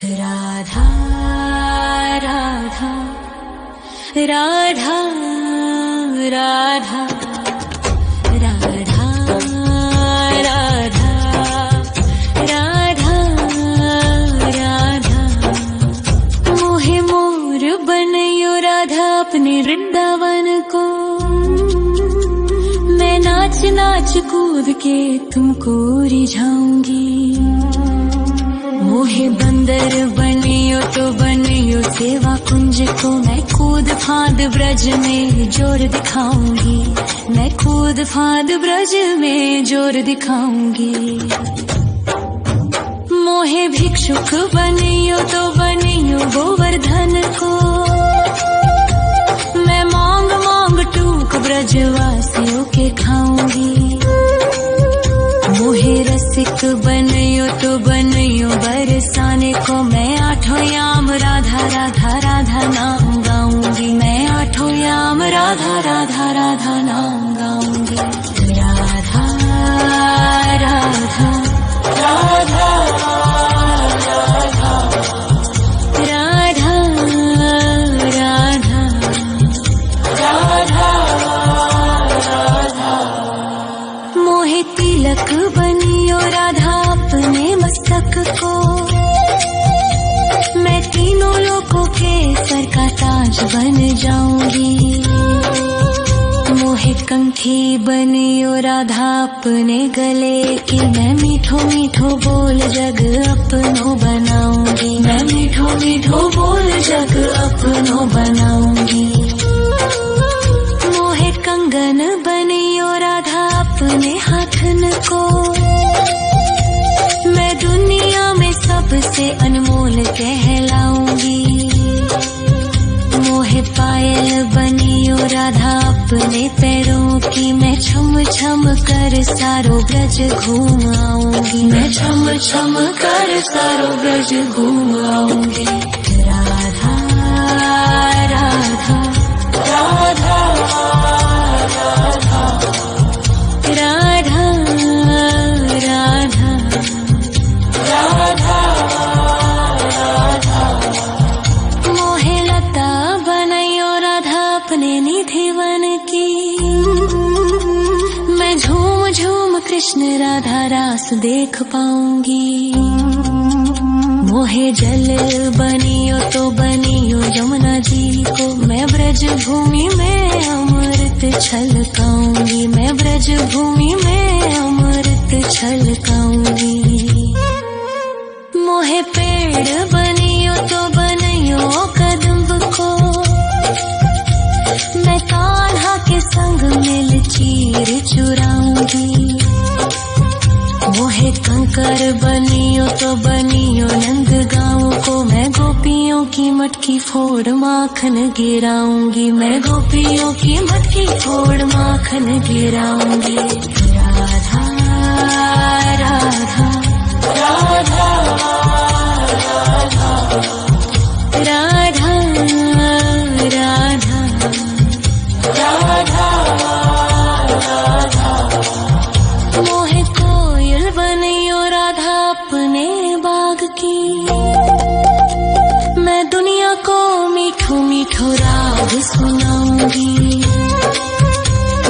राधा राधा राधा राधा राधा राधा राधा राधा मोहे मोर बनयो राधा अपने वृंदावन को। मैं नाच नाच कूद के तुमको रिझाऊंगी। मोहे बंदर बनियो तो बनियो सेवा कुंज को। मैं कूद फांद ब्रज में जोर दिखाऊंगी। मैं कूद फांद ब्रज में जोर दिखाऊंगी। मोहे भिक्षुक बनियो तो बनियो गोवर्धन को। मैं मांग मांग टूक ब्रजवासियों के खाऊंगी। मोहे रसिक बनयो तो बनयो बरसाने को। मैं आठों याम राधा राधा राधा नाम गाऊंगी। मैं आठों याम राधा राधा राधा नाम गाऊंगी। राधा राधा राधा राधा राधा राधा राधा। मोहे तिलक बनियो राधा अपने मस्तक को। मैं तीनों लोगों के सर का ताज बन जाऊंगी। मोहे कंठी बनियो राधा अपने गले की। मैं मीठो मीठो बोल जग अपनो बनाऊंगी। मैं मीठो मीठो बोल जग अपनो बनाऊंगी। मोहे कंगन बनियो राधा अपने हाथन को। मैं दुनिया में सबसे अनमोल कहलाऊंगी। मोहे पायल बनियो राधा अपने पैरों की। मैं छम छम कर सारो ब्रज घूम आऊंगी। मैं छम छम कर सारो ब्रज घूम आऊंगी। राधा राधा राधा राधा राधा राधा राधा। मोहे लता बनयो राधा अपने निधि वन की। मैं झूम झूम कृष्ण राधा रास देख पाऊंगी। मोहे जल बनियो तो बनियो यमुना जी को। मैं ब्रज भूमि में अमृत छलकाऊंगी। मैं ब्रज भूमि में अमृत छलकाऊंगी। मोहे पेड़ बनियो तो बनियो कदम्ब को। मैं कान्हा के संग मिल चीर चुराऊंगी। मोहे कंकर बनियो तो बनियो नंद गाँव को। मैं गोपियों की मटकी फोड़ माखन गिराऊंगी। मैं गोपियों की मटकी फोड़ माखन गिराऊंगी। राधा राधा राधा राधा राधा राधा राधा। मोहे कोयल बनियो राधा अपने बाग की। मैं दुनिया को मीठो मीठो राग सुनाऊंगी।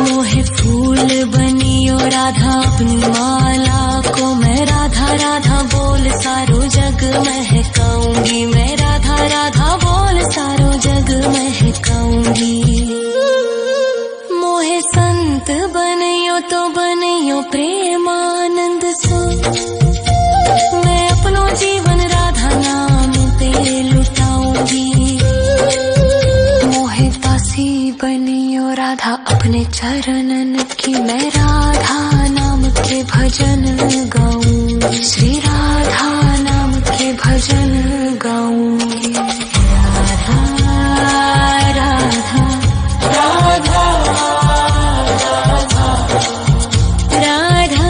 मोहे फूल बनियो राधा अपनी माला को। मैं राधा राधा बोल सारो जग महकाऊंगी। मैं राधा राधा बोल सारो जग महकाऊंगी। मोहे संत बनियो तो बनियो प्रेमानंद सो। मैं अपनो जीवन राधा नाम पे लुटाऊंगी। मोहे दासी बनियो राधा अपने चरणन की। मैं राधा नाम के भजन गाऊंगी। श्री राधा नाम के भजन गाऊंगी। राधा राधा राधा राधा राधा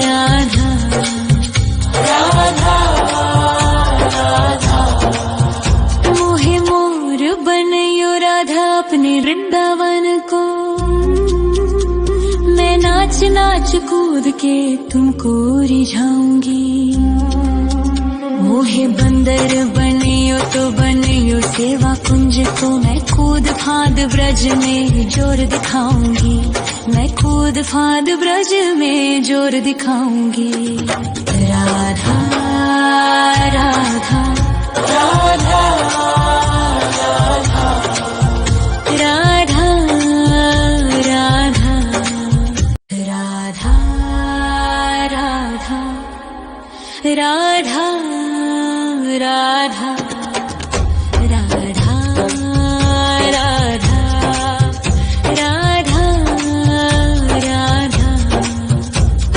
राधा राधा। मोहे मोर बनयो राधा अपने वृंदावन को। मैं नाच नाच कूद के तुमको रिझाऊंगी। मोहे बंदर बनियो तो बनियो सेवा कुंज को मैं कूद फाद ब्रज में जोर दिखाऊंगी, मैं कूद फाद ब्रज में जोर दिखाऊंगी। राधा राधा राधा राधा राधा राधा राधा राधा राधा राधा राधा राधा राधा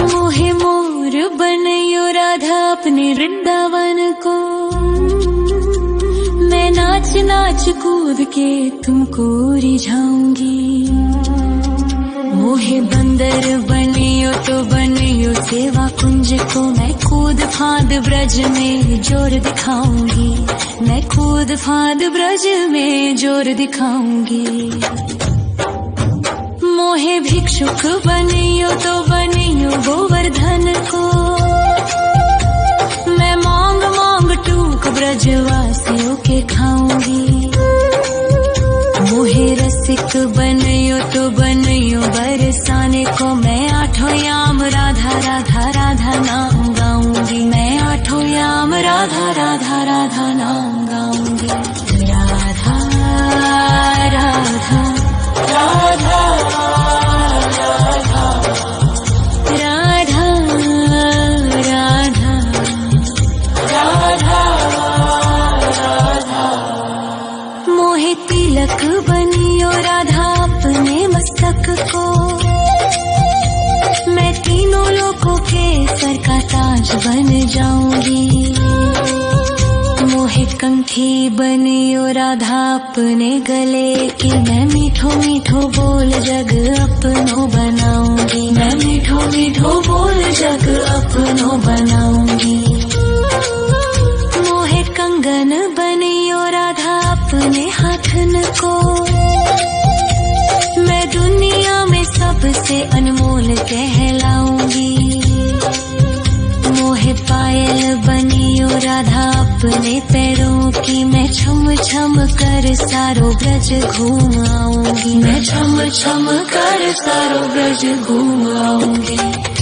मोहे मोर बनयो राधा अपने वृंदावन को, मैं नाच नाच कूद के तुमको रिझाऊंगी। मोहे बंदर बनियो तो बनियो सेवा कुंज को मैं कूद फाद ब्रज में जोर दिखाऊंगी, मैं कूद फाद ब्रज में जोर दिखाऊंगी। मोहे भिक्षुक बनियो तो बनियो गोवर्धन को, मैं मांग मांग टूक ब्रजवासियों के खाऊंगी। मोहे रसिक बनियो तो बनियो बरसाने को, मैं आठों याम राधा राधा राधा नाम गाऊंगी, मैं आठों याम राधा राधा राधा नाम गाऊंगी। राधा राधा राधा राधा राधा राधा राधा मोहे तिलक बनियो राधा अपने मस्तक को, मैं तीनों लोगों के सर का ताज बन जाऊंगी। मोहे कंठी बनियो राधा अपने गले की, मैं मीठो मीठो बोल जग अपनो बनाऊंगी, मैं मीठो मीठो बोल जग अपनो बनाऊंगी। मोहे कंगन बनियो राधा अपने हाथन को, मैं दुनिया में सबसे अनमोल कहलाऊंगी। मोहे पायल बनियो राधा अपने पैरों की, मैं छम छम कर सारो ब्रज घूम आऊंगी, मैं छम छम कर सारो ब्रज घूम आऊंगी।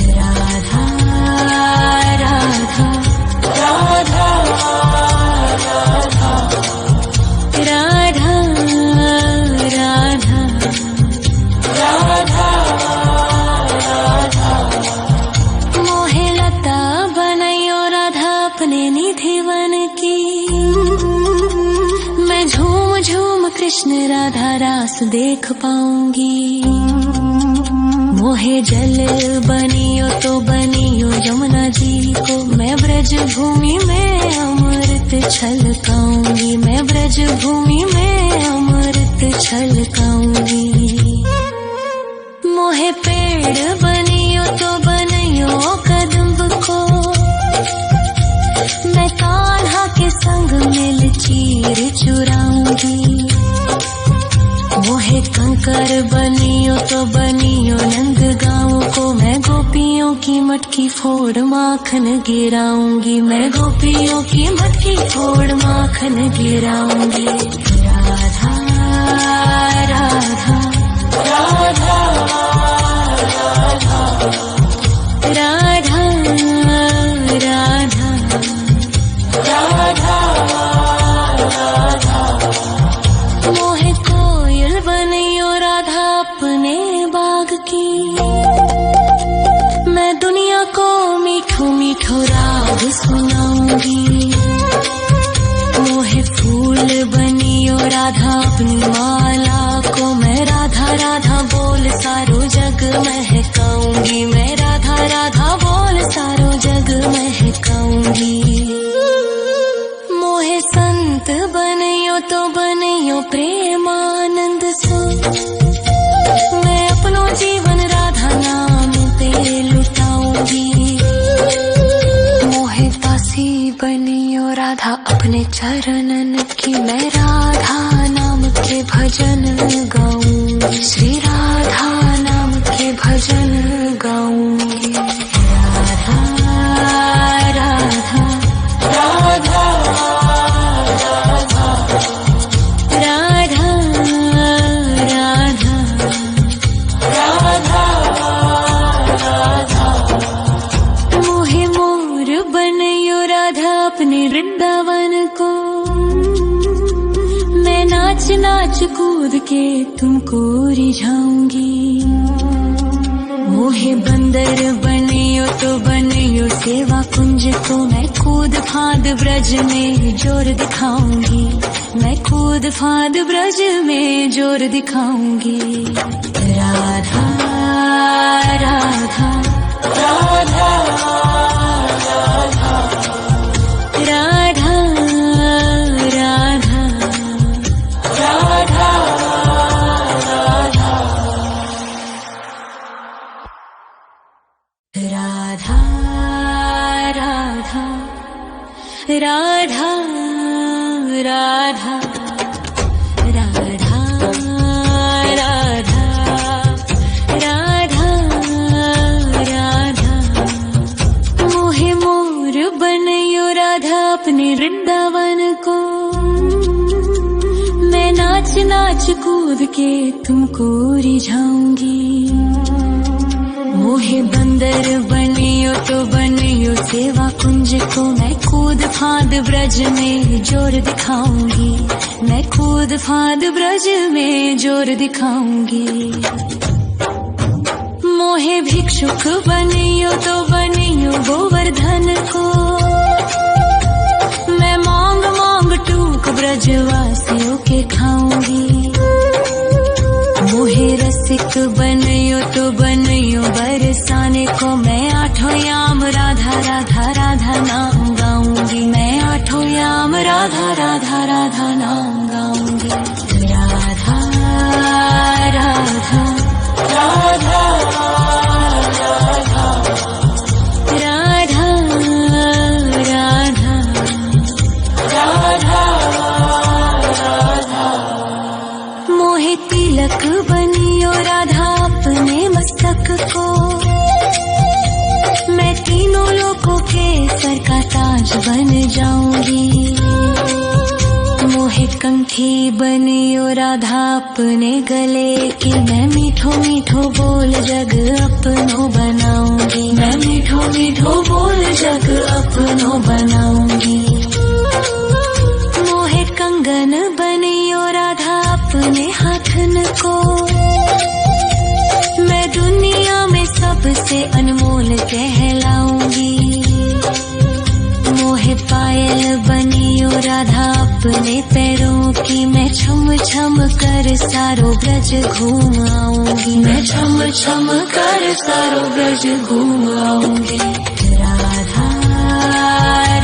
राधा राधा राधा राधा राधा राधा राधा मोहे लता बनयो राधा अपने निधिवन की, मैं झूम झूम कृष्ण राधा रास देख पाऊंगी। मोहे जल बनियो तो बनियो यमुना जी को, मैं ब्रज भूमि में अमृत छलकाऊंगी, मैं ब्रज भूमि में अमृत छलकाऊंगी। मोहे पेड़ बनियो तो बनियो कदम्ब को, मैं कान्हा के संग मिल चीर चुराऊंगी। मोहे कंकर बनियो तो बनियो नंद गाँव को, मैं गोपियों की मटकी फोड़ माखन गिराऊंगी, मैं गोपियों की मटकी फोड़ माखन गिराऊंगी। राधा राधा राधा राधा राधा राधा राधा मोहे कोयल बनियो राधा अपने बाग की, मैं दुनिया को मीठो मीठो राग सुनाऊंगी। मोहे फूल बनियो राधा अपनी माला को, मैं राधा राधा बोल सारो जग महकाऊंगी, मैं राधा राधा बोल सारो जग महकाऊंगी। मोहे संत बनियो तो बनियो प्रेमानंद सो, मैं अपनो जीवन राधा नाम पे लुटाऊंगी। मोहे दासी बनियो राधा अपने चरणन की, मैं राधा नाम के भजन गाऊंगी, श्री राधा नाम के भजन गाऊंगी। राधा राधा राधा अपने वृंदावन को। मैं नाच नाच कूद के तुमको रिझाऊंगी। मोहे बंदर बनियो तो बनियो सेवा कुंज को। मैं कूद फांद ब्रज में जोर दिखाऊंगी। मैं कूद फांद ब्रज में जोर दिखाऊंगी। राधा राधा राधा राधा राधा राधा राधा राधा राधा राधा राधा राधा राधा राधा। मोहे मोर बनयो राधा अपने वृंदावन को। मैं नाच नाच कूद के तुमको रिझाऊंगी। मोहे बंदर बनियो तो बनियो सेवा कुंज को। मैं कूद फांद ब्रज में जोर दिखाऊंगी। मैं कूद फांद ब्रज में जोर दिखाऊंगी। मोहे भिक्षुक बनियो तो बनियो गोवर्धन को। मैं मांग मांग टूक ब्रजवासियों के खाऊंगी। मोहे रसिक बनियो तो बनियो बरसाने को। मैं आठों याम राधा राधा राधा नाम गाऊंगी। मैं आठों याम राधा राधा राधा नाम गाऊंगी। राधा राधा राधा राधा राधा राधा राधा। मोहे तिलक बनियो राधा अपने मस्तक को। मैं तीनों लोगों के सर का ताज बन जाऊंगी। मोहे कंठी बनियो राधा अपने गले की। मैं मीठो मीठो बोल जग अपनो बनाऊंगी। मैं मीठो मीठो बोल जग अपनो बनाऊंगी। मोहे कंगन बनियो राधा अपने हाथन को। मैं दुनिया में सबसे अनमोल कहलाऊंगी। मोहे पायल बनियो राधा अपने पैरों की। मैं छम छम कर सारो ब्रज घूम आऊंगी। मैं छम छम कर सारो ब्रज घूम आऊंगी। राधा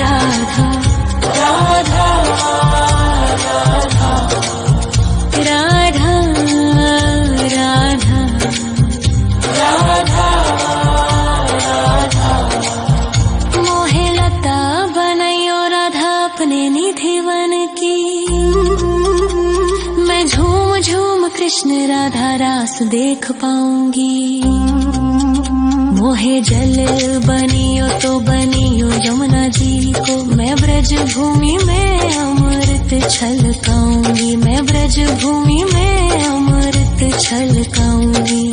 राधा राधा राधा राधा राधा राधा राधा। मोहे लता बनयो राधा अपने निधि वन की। मैं झूम झूम कृष्ण राधा रास देख पाऊंगी। मोहे जल बनियो तो बनियो यमुना जी को। मैं ब्रज भूमि में अमृत छलकाऊंगी। मैं ब्रज भूमि में अमृत छलकाऊंगी।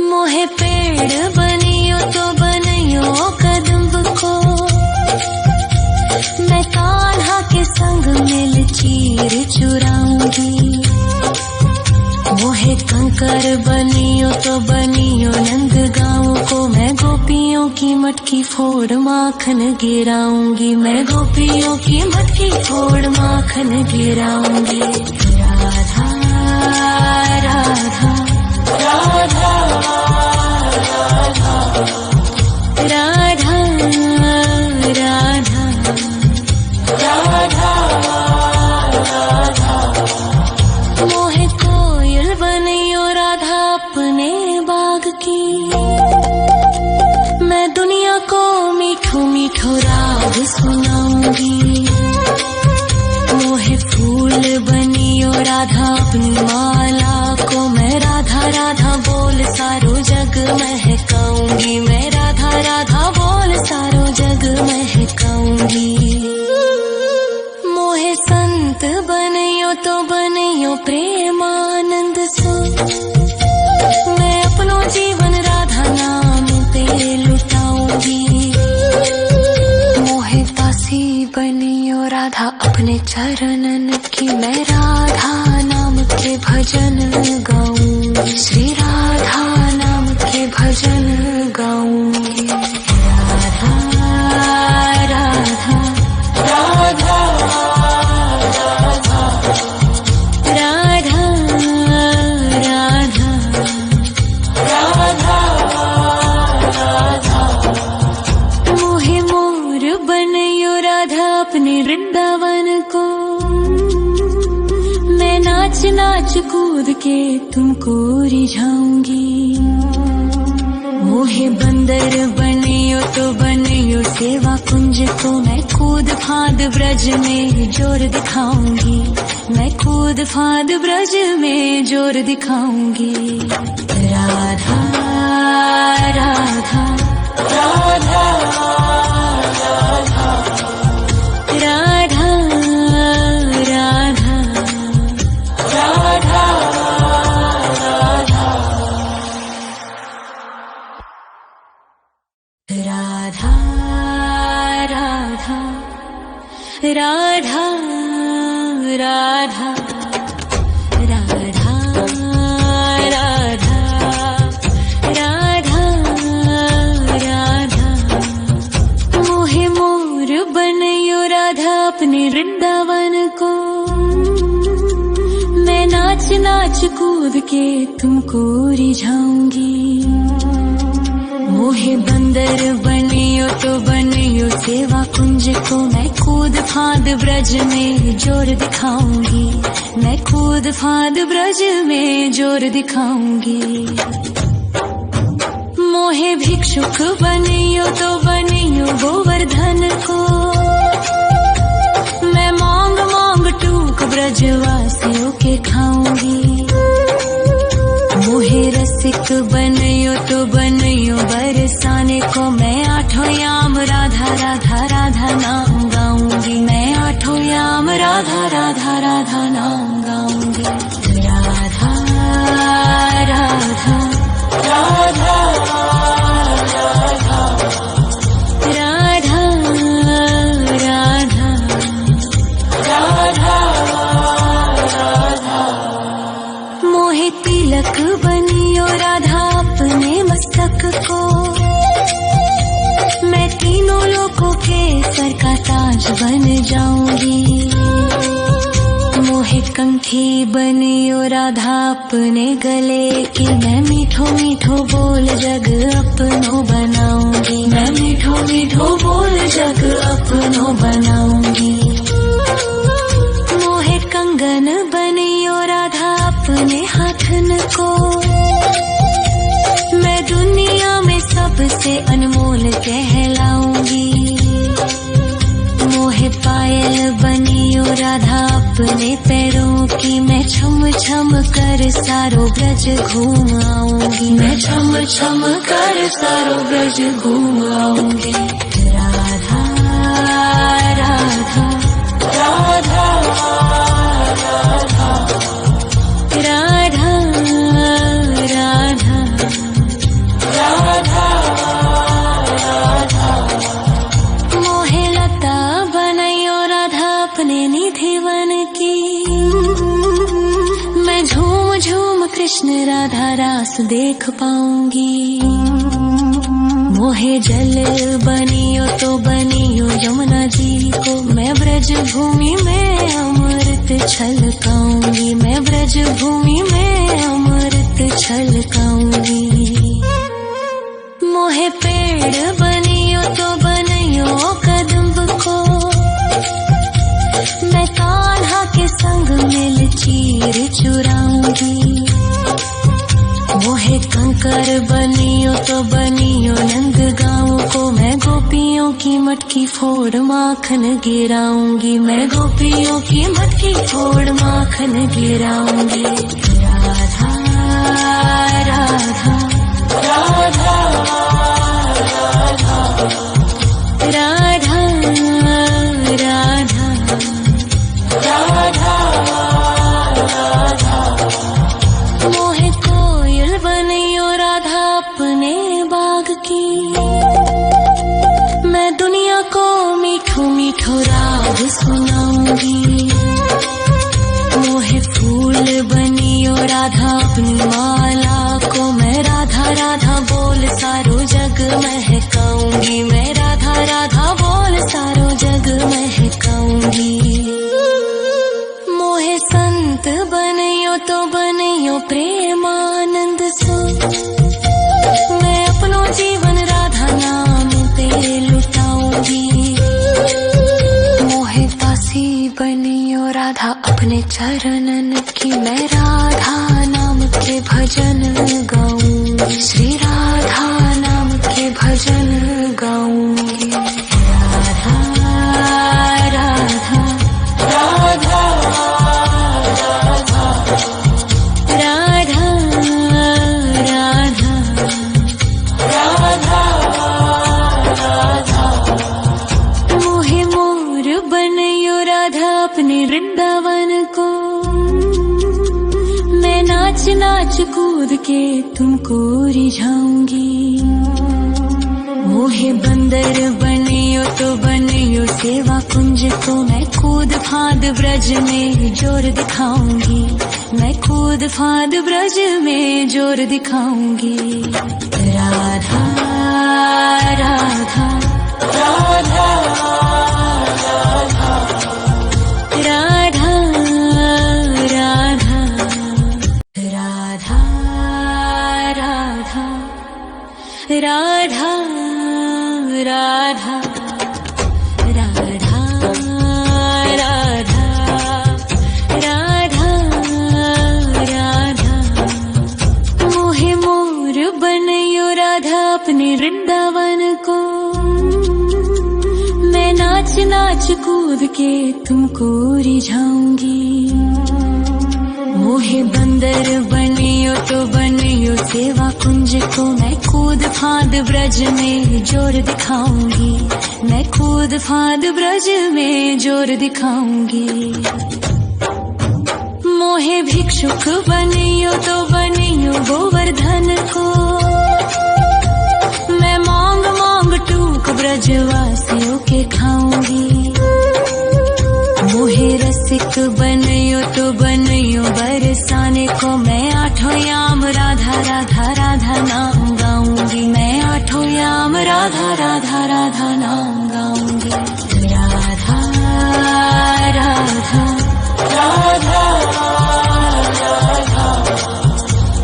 मोहे पेड़ बनियो तो बनियो कदम्ब को। मैं कान्हा के संग मिल चीर चुराऊंगी। मोहे कंकर बनियो तो बनियो नंद गाँव को। मैं गोपियों की मटकी फोड़ माखन गिराऊंगी। मैं गोपियों की मटकी फोड़ माखन गिराऊंगी। राधा राधा राधा राधा राधा राधा राधा। मोहे कोयल बनियो राधा अपने बाग की। मैं दुनिया को मीठो मीठो राग सुनाऊंगी। मोहे फूल बनियो राधा अपनी माला को। मैं राधा राधा बोल सारो जग महकाऊंगी। मैं राधा राधा बोल सारो जग महकाऊंगी। मोहे संत बनियो तो बनियो प्रेमानंद सो। मैं अपनो जीवन राधा नाम पे लुटाऊंगी। मोहे बांसी बनी ओ राधा अपने चरणन की, मैं राधा नाम के भजन गाऊंगी, श्री राधा नाम के भजन गाऊंगी। राधा राधा राधा राधा राधा राधा मोहे मोर बनयो राधा अपने वृंदावन को, मैं नाच नाच कूद के तुमको रिझाऊंगी। मोहे बंदर बनियो तो बनियो सेवा कुंज को, मैं कूद फांद ब्रज में जोर दिखाऊंगी, मैं कूद फांद ब्रज में जोर दिखाऊंगी। राधा राधा राधा राधा राधा राधा राधा राधा राधा राधा राधा राधा राधा मोहे मोर बनयो राधा अपने वृंदावन को, मैं नाच नाच कूद के तुमको रिझाऊंगी। मोहे बंदर बनियो तो बनियो सेवा कुंज को, मैं कूद फांद ब्रज में जोर दिखाऊंगी, मैं कूद फांद ब्रज में जोर दिखाऊंगी। मोहे भिक्षुक बनियो तो बनियो गोवर्धन को, मैं मांग मांग टूक ब्रजवासियों के खाऊंगी। मोहे रसिक बनयो तो बनयो बरसाने को, मैं आठों याम राधा राधा राधा नाम गाऊंगी, मैं आठों याम राधा राधा राधा नाम गाऊंगी। राधा राधा राधा राधा राधा राधा राधा मोहे तिलक बनियो राधा अपने मस्तक को, मैं तीनों लोगों के सर का ताज बन जाऊंगी। मोहे कंठी बनियो राधा अपने गले की, मैं मीठो मीठो बोल जग अपनो बनाऊंगी, मैं मीठो मीठो बोल जग अपनो बनाऊंगी। मोहे कंगन बनियो राधा अपने हाथन को, मैं दुनिया में सबसे अनमोल कहलाऊंगी। मोहे पायल बनियो राधा अपने पैरों की, मैं छम छम कर सारो ब्रज घूम आऊंगी, मैं छम छम कर सारो ब्रज घूम आऊंगी। राधा राधा राधा राधा राधा राधा राधा मोहे लता बनयो राधा अपने निधिवन की, मैं झूम झूम कृष्ण राधा रास देख पाऊंगी। मोहे जल बनियो तो बनियो यमुना जी को, मैं ब्रज भूमि में अमृत छलकाऊंगी, मैं ब्रज भूमि में अमृत छलकाऊंगी। मोहे पेड़ बनियो तो बनियो कदम्ब को, मैं कान्हा के संग मिल चीर चुराऊंगी। मोहे कंकर बनियो तो बनियो नंद गाँव को, मैं गोपियों की मटकी फोड़ माखन गिराऊंगी, मैं गोपियों की मटकी फोड़ माखन गिराऊंगी। राधा राधा राधा राधा राधा राधा राधा मोहे कोयल बनियो राधा अपने बाग की, मैं दुनिया को मीठो मीठो मीठो राग सुनाऊंगी। मोहे फूल बनियो राधा अपनी माला को मैं राधा राधा बोल सारो जग महकाऊंगी। मैं राधा राधा बोल सारो जग महकाऊंगी। मोहे संत बनियो तो बनियो प्रेमानंद सो मैं अपनो जीवन राधा नाम पे लुटाऊंगी। मोहे दासी बनियो राधा अपने चरणन की मैं राधा नाम के भजन गाऊंगी। श्री राधा नाम के भजन गाऊंगी। राधा राधा राधा राधा राधा राधा राधा। मोहे मोर बनियो राधा अपने वृंदावन को मैं नाच नाच कूद के तुमको रिझाऊंगी। मोहे बंदर बनियो तो बनियो सेवा कुंज को मैं कूद फांद ब्रज में जोर दिखाऊंगी। मैं कूद फांद ब्रज में जोर दिखाऊंगी। राधा राधा राधा राधा राधा राधा राधा राधा राधा राधा राधा राधा राधा। मोहे मोर बनियो राधा अपने वृंदावन को मैं नाच नाच कूद के तुमको रिझाऊंगी। मोहे बंदर बनियो तो बनियो सेवा कुंज को मैं कूद फांद ब्रज में जोर दिखाऊंगी। मैं कूद फांद ब्रज में जोर दिखाऊंगी। मोहे भिक्षुक बनियो तो बनियो गोवर्धन को मैं मांग मांग टूक ब्रजवासियों के खाऊंगी। मोहे रसिक बनियो तो बनियो बरसाने को मैं आठों याम राधा राधा राधा नाम गाऊंगी। मैं आठों याम राधा राधा राधा नाम गाऊंगी। राधा राधा राधा राधा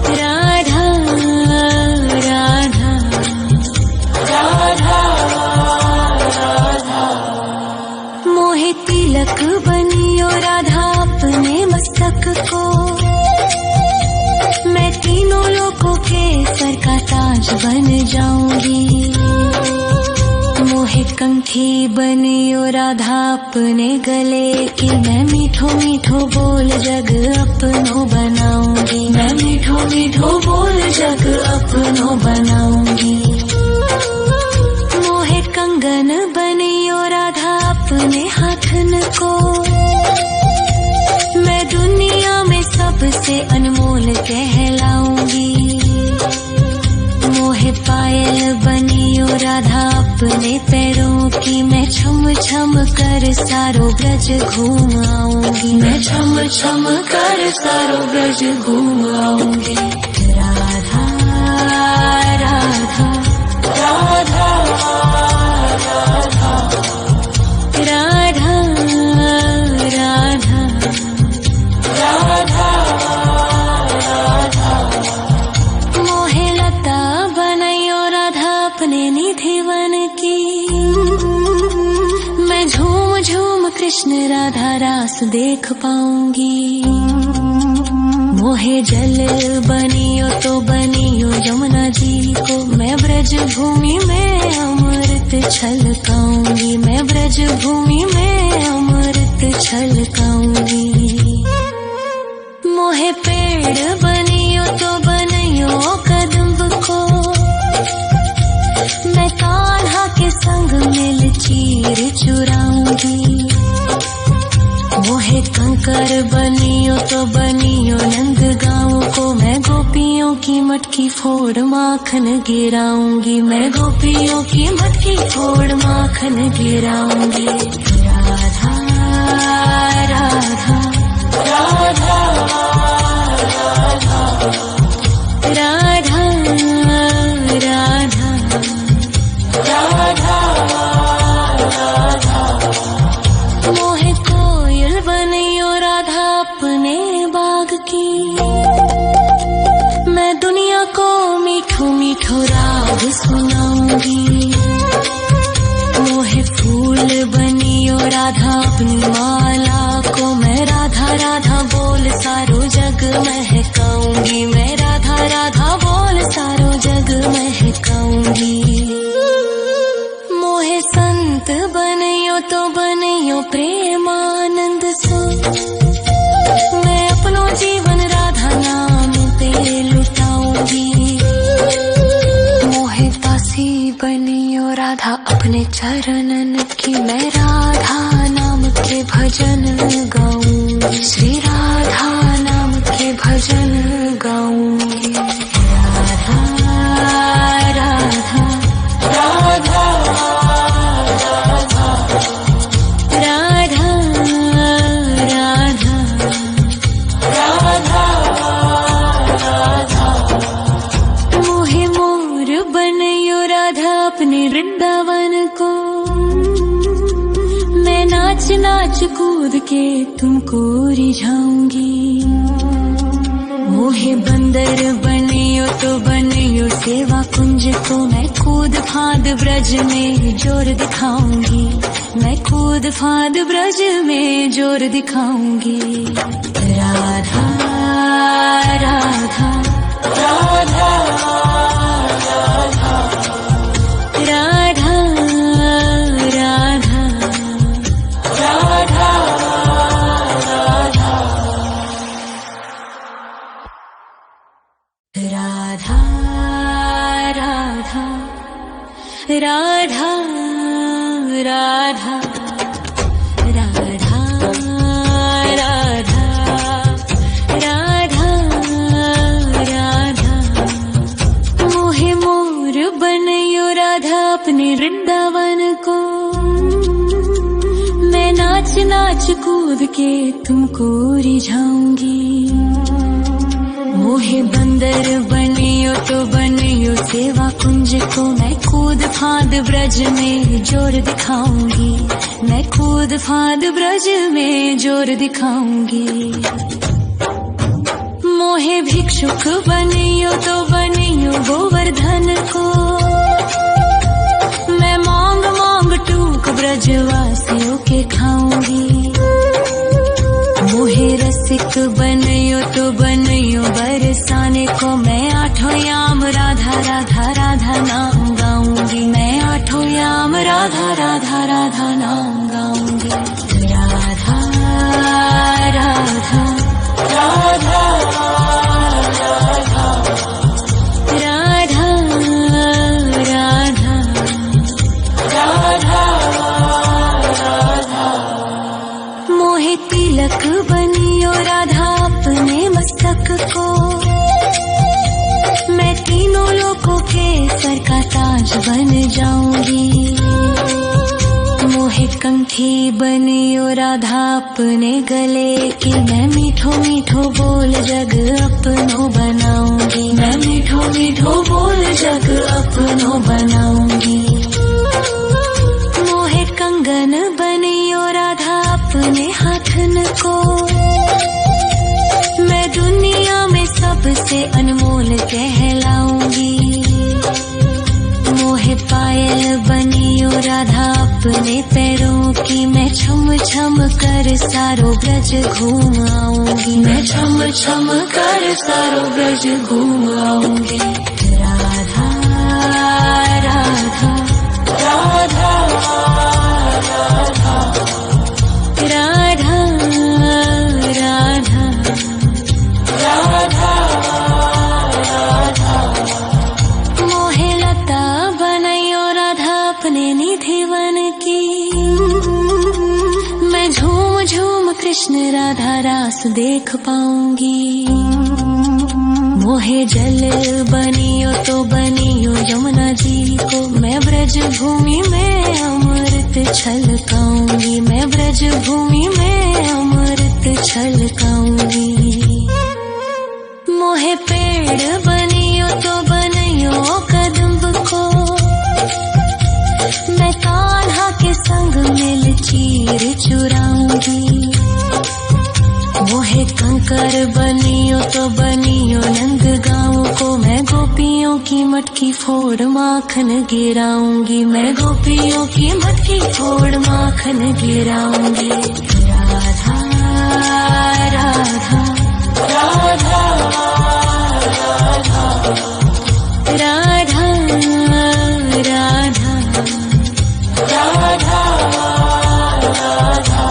राधा राधा राधा राधा। मोहे तिलक बनियो राधा अपने मस्तक को मैं तीनों लोगों के सर का ताज बन जाऊंगी। मोहे कंठी बनियो राधा अपने गले की मैं मीठो मीठो बोल जग अपनो बनाऊंगी। मैं मीठो मीठो बोल जग अपनो बनाऊंगी। मोहे कंगन बनियो राधा अपने हाथन को मैं दुनिया में सबसे अनमोल कहलाऊंगी। मोहे पायल बनियो राधा अपने पैरों की मैं छम छम कर सारो ब्रज घूम आऊंगी। मैं छम छम कर सारो ब्रज घूम आऊंगी। राधा राधा राधा राधा राधा राधा राधा राधा। मोहे लता बनायो राधा अपने निधि वन की मैं झूम झूम कृष्ण राधा रास देख पाऊंगी। मोहे जल बनियो तो बनियो यमुना जी को मैं ब्रज भूमि में अमृत छलकाऊंगी। मैं ब्रज भूमि में अमृत छलकाऊंगी। मोहे पेड़ बनियो तो बनियो कदम्ब को मैं कान्हा के संग मिल चीर चुराऊंगी। मोहे कंकर बनियो तो बनियो नंद गाँव को मैं गोपियों की मटकी फोड़ माखन गिराऊंगी, मैं गोपियों की मटकी फोड़ माखन गिराऊंगी। राधा राधा राधा राधा राधा राधा राधा। मोहे कोयल बनियो राधा अपने बाग की, मैं दुनिया को मीठो मीठो राग सुनाऊंगी। मोहे फूल बनियो राधा अपनी माला को, मैं राधा राधा बोल सारो जग महकाऊंगी, मैं राधा राधा बोल सारो जग महकाऊंगी। मोहे संत बनियो तो बनियो प्रेमानंद सो, मैं अपनो जीवन राधा नाम पे लुटाऊंगी। मोहे दासी बनियो राधा अपने चरणन की, मैं राधा नाम के भजन गाऊंगी, श्री राधा नाम के भजन गाऊंगी। राधा राधा राधा राधा राधा राधा। मोहे मोर बनियो राधा अपने वृंदावन को, मैं नाच नाच कूद के तुमको रिझाऊंगी। मोहे बंदर बनियो तो बनियो सेवा कुंज को, मैं कूद फांद ब्रज में जोर दिखाऊंगी, मैं कूद फांद ब्रज में जोर दिखाऊंगी। राधा राधा राधा राधा राधा राधा राधा राधा राधा राधा राधा राधा राधा राधा। मोहे मोर बनियो राधा अपने वृंदावन को, मैं नाच नाच कूद के तुमको रिझाऊंगी। मोहे बंदर बनियो तो बनियो सेवा कुंज को, मैं कूद फांद ब्रज में जोर दिखाऊंगी, मैं कूद फांद ब्रज में जोर दिखाऊंगी। मोहे भिक्षुक बनियो तो बनियो गोवर्धन को, मैं मांग मांग टूक ब्रजवासियों के खाऊंगी। मोहे रसिक बनियो तो बनियो बरसाने को, मैं आठों याम राधा राधा राधा नाम गाऊंगी, मैं आठों याम राधा राधा राधा नाम गाऊंगी। राधा राधा राधा राधा राधा राधा राधा राधा। मोहे तिलक बनियो राधा अपने मस्तक को, मैं तीनों लोगों के सर का ताज बन जाऊंगी। मोहे कंठी बनियो राधा अपने गले की, मैं मीठो मीठो बोल जग अपनो बनाऊंगी, मैं मीठो मीठो बोल जग अपनो बनाऊंगी। मोहे कंगन बनियो राधा अपने हाथन को, मैं दुनिया में सबसे अनमोल कहलाऊंगी। मोहे पायल बनियो राधा अपने पैरों की, मैं छम छम कर सारो ब्रज घूम आऊंगी, मैं छम छम कर सारो ब्रज घूम आऊंगी। राधा राधा राधा राधा राधा राधा राधा राधा। मोहे लता बनैयो राधा अपने निधिवन की, मैं झूम झूम कृष्ण राधा रास देख पाऊंगी। मोहे जल बनियो तो बनियो यमुना जी को, मैं ब्रज भूमि में अमृत छलकाऊंगी, मैं ब्रज भूमि में अमृत छलकाऊंगी। मोहे पेड़ बनियो तो बनियो कदम्ब को, मैं कान्हा के संग मिल चीर चुराऊंगी। मोहे कंकर बनियो तो बनियो नंदगांव को, मैं गोपियों की मटकी फोड़ माखन गिराऊंगी, मैं गोपियों की मटकी फोड़ माखन गिराऊंगी। राधा राधा राधा राधा राधा राधा राधा।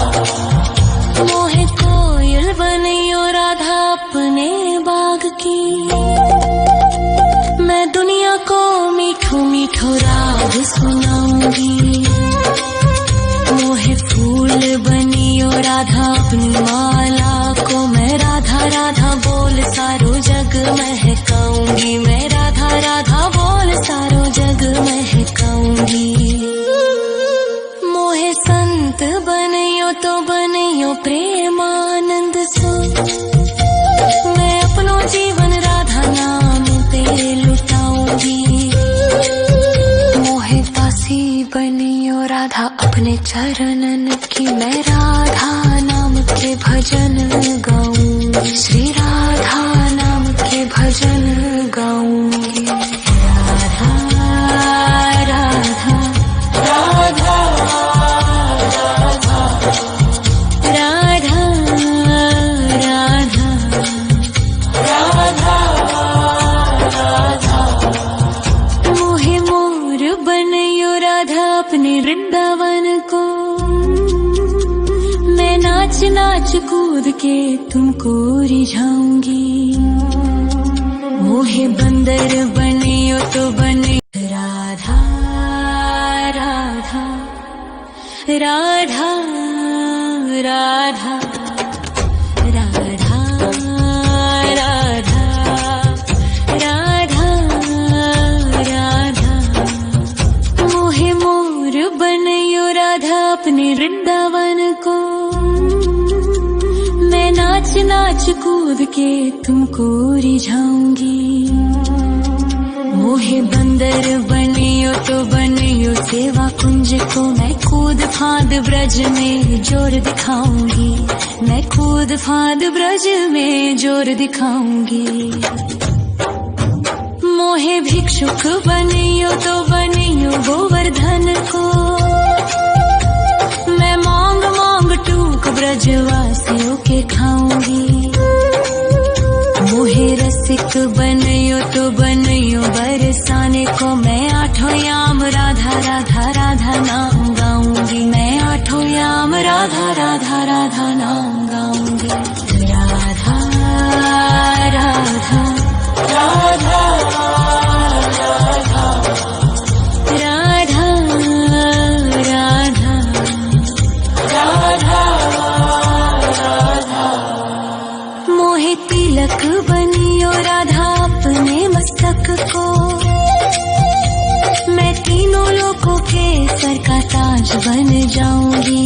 मोहे कोयल बनियो राधा अपने बाग की, मैं दुनिया को मीठो मीठो राग सुनाऊंगी। मोहे फूल बनियो राधा अपनी माला को, मैं राधा राधा बोल सारो जग महकाऊंगी, मैं राधा राधा बोल सारो जग महकाऊंगी। मोहे संत बनियो तो बनियो प्रेमानंद सो, मैं अपनो जीवन राधा नाम पे लुटाऊंगी। मोहे दासी बनियो राधा अपने चरणन की, मैं राधा नाम के भजन गाऊंगी, श्री राधा नाम के भजन गाऊंगी। राधा राधा राधा राधा राधा राधा राधा। मोहे मोर बनियो राधा अपने वृंदावन को, मैं नाच नाच कूद के तुमको रिझाऊंगी। मोहे बंदर बनियो तो बनियो राधा राधा राधा राधा राधा राधा राधा। मोहे मोर बनियो राधा अपने वृंदावन को, मैं नाच नाच कूद के तुमको रिझाऊंगी। मोहे बंदर बनियो तो बनियो सेवा कुंज को, मैं कूद फांद ब्रज में जोर दिखाऊंगी, मैं कूद फांद ब्रज में जोर दिखाऊंगी। मोहे भिक्षुक बनियो तो बनियो गोवर्धन को, मैं मांग मांग टूक ब्रजवासियों के खाऊंगी। मोहे रसिक बनियो तो बनियो बरसाने को, मैं आठों याम राधा राधा राधा नाम गाऊंगी, मैं आठों याम राधा राधा राधा नाम गाऊंगी। राधा राधा राधा राधा राधा राधा राधा राधा। मोहे तिलक बनियो राधा अपने मस्तक को, मैं तीनों लोगों के सर का ताज बन जाऊंगी।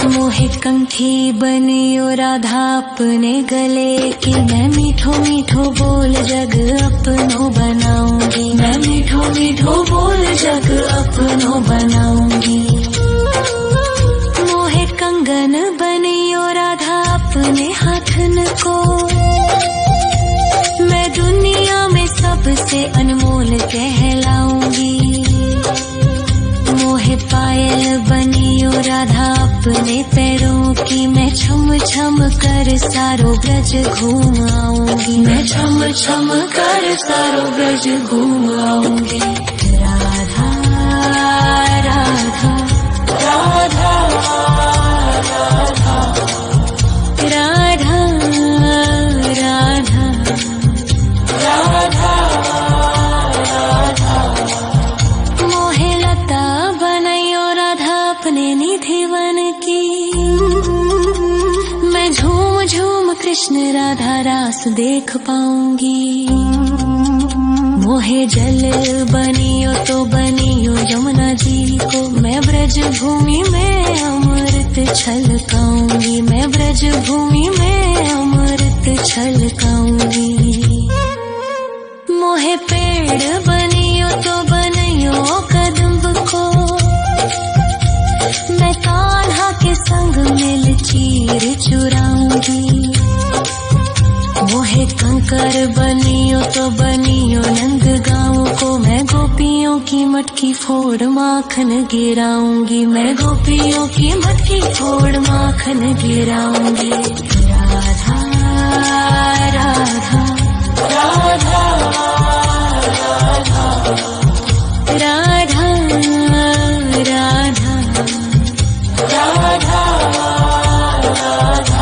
मोहे कंठी बनियो राधा अपने गले की, मैं मीठो मीठो बोल जग अपनो बनाऊंगी, मैं मीठो मीठो बोल जग अपनो बनाऊंगी। मोहे कंगन बनियो राधा अपने हाथन को, मैं दुनिया में सबसे अनमोल कहलाऊंगी। मोहे पायल बनियो राधा अपने पैरों की, मैं छम छम कर सारो ब्रज घूम आऊंगी, मैं छम छम कर सारो ब्रज घूम आऊंगी। राधा राधा राधा राधा राधा राधा राधा राधा। मोहे लता बनैयो राधा अपने निधि वन की, मैं झूम झूम कृष्ण राधा रास देख पाऊंगी। मोहे जल बनियो तो बनियो यमुना जी को, मैं ब्रज भूमि में अमृत छलकाऊंगी, मैं ब्रज भूमि में अमृत छलकाऊंगी। मोहे पेड़ बनियो तो बनियो कदम्ब को, मैं कान्हा के संग मिल चीर चुराऊंगी। मोहे कंकर बनियो तो बनियो नंद गाँव को, मैं गोपियों की मटकी फोड़ माखन गिराऊंगी, मैं गोपियों की मटकी फोड़ माखन गिराऊंगी। राधा राधा राधा राधा राधा राधा राधा।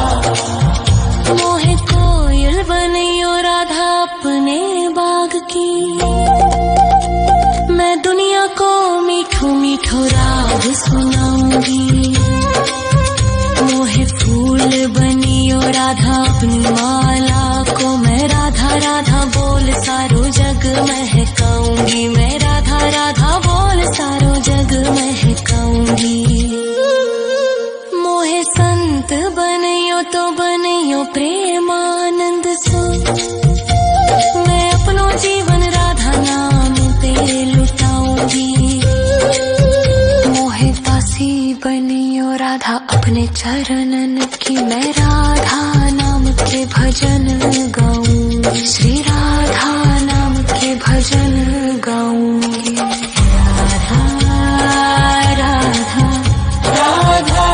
मोहे कोयल बनियो राधा अपने बाग की, मैं दुनिया को मीठो मीठो राग सुनाऊंगी। मोहे फूल बनियो राधा अपनी माला को, मैं राधा राधा बोल सारो जग महकाऊंगी, मैं राधा राधा बोल सारो जग महकाऊंगी। मोहे संत बनियो तो बनियो प्रेमानंद सो, मैं अपनो जीवन राधा नाम पे लुटाऊंगी। मोहे दासी बनियो राधा अपने चरणन की, मैं राधा नाम के भजन गाऊंगी, श्री राधा नाम के भजन गाऊंगी। राधा राधा राधा राधा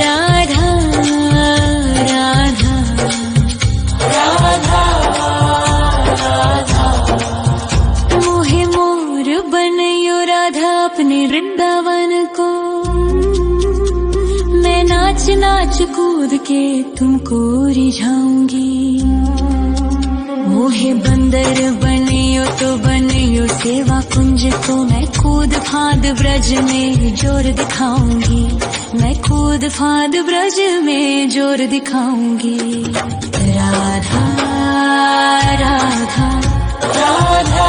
राधा राधा राधा। मोहे मोर बनियो राधा अपने वृंदावन को, मैं नाच नाच कूद के तुमको रिझाऊंगी। मोहे बंदर बनियो तो बनियो सेवा कुंज को, मैं कूद फांद ब्रज में जोर दिखाऊंगी, मैं कूद फांद ब्रज में जोर दिखाऊंगी। राधा राधा राधा